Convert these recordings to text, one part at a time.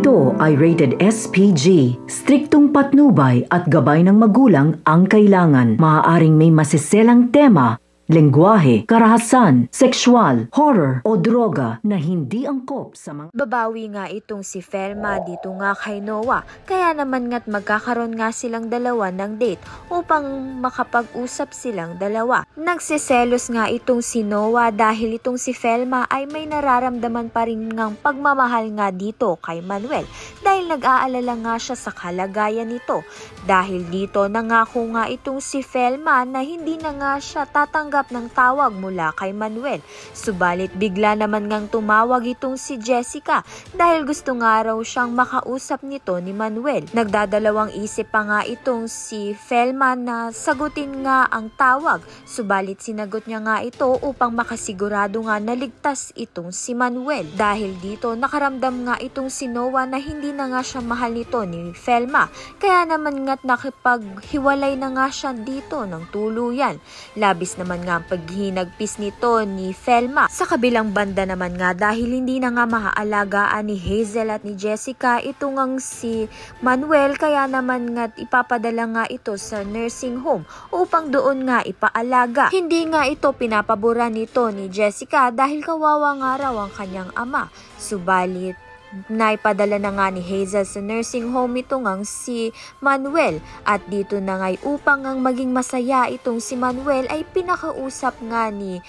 Ito ay rated SPG. Striktong patnubay at gabay ng magulang ang kailangan. Maaaring may masiselang tema, lengguwahe, karahasan, sexual, horror o droga na hindi angkop sa mga... Babawi nga itong si Felma dito nga kay Noah, kaya naman nga't magkakaroon nga silang dalawa ng date upang makapag-usap silang dalawa. Nagsiselos nga itong si Noah dahil itong si Felma ay may nararamdaman pa rin ngang pagmamahal nga dito kay Manuel dahil nag-aalala nga siya sa kalagayan nito. Dahil dito nangako nga itong si Felma na hindi na nga siya tatanggap ng tawag mula kay Manuel. Subalit bigla naman ngang tumawag itong si Jessica dahil gusto nga raw siyang makausap nito ni Manuel. Nagdadalawang isip pa nga itong si Felma na sagutin nga ang tawag. Subalit sinagot niya nga ito upang makasigurado nga na ligtas itong si Manuel. Dahil dito nakaramdam nga itong si Noah na hindi na nga siya mahal nito ni Felma. Kaya naman nga't nakipaghiwalay na nga siya dito ng tuluyan. Labis naman nga ang paghinagpis nito ni Felma. Sa kabilang banda naman nga dahil hindi na nga maaalagaan ni Hazel at ni Jessica ito ngang si Manuel, kaya naman nga ipapadala nga ito sa nursing home upang doon nga ipaalaga. Hindi nga ito pinapabura nito ni Jessica dahil kawawa nga raw ang kanyang ama. Subalit naipadala na nga ni Hazel sa nursing home ito ngang si Manuel at dito na nga upang ang maging masaya itong si Manuel ay pinakausap nga ni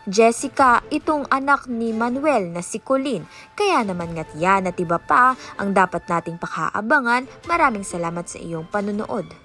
Jessica itong anak ni Manuel na si Colleen. Kaya naman nga't yan at iba pa ang dapat nating pakaabangan. Maraming salamat sa iyong panunood.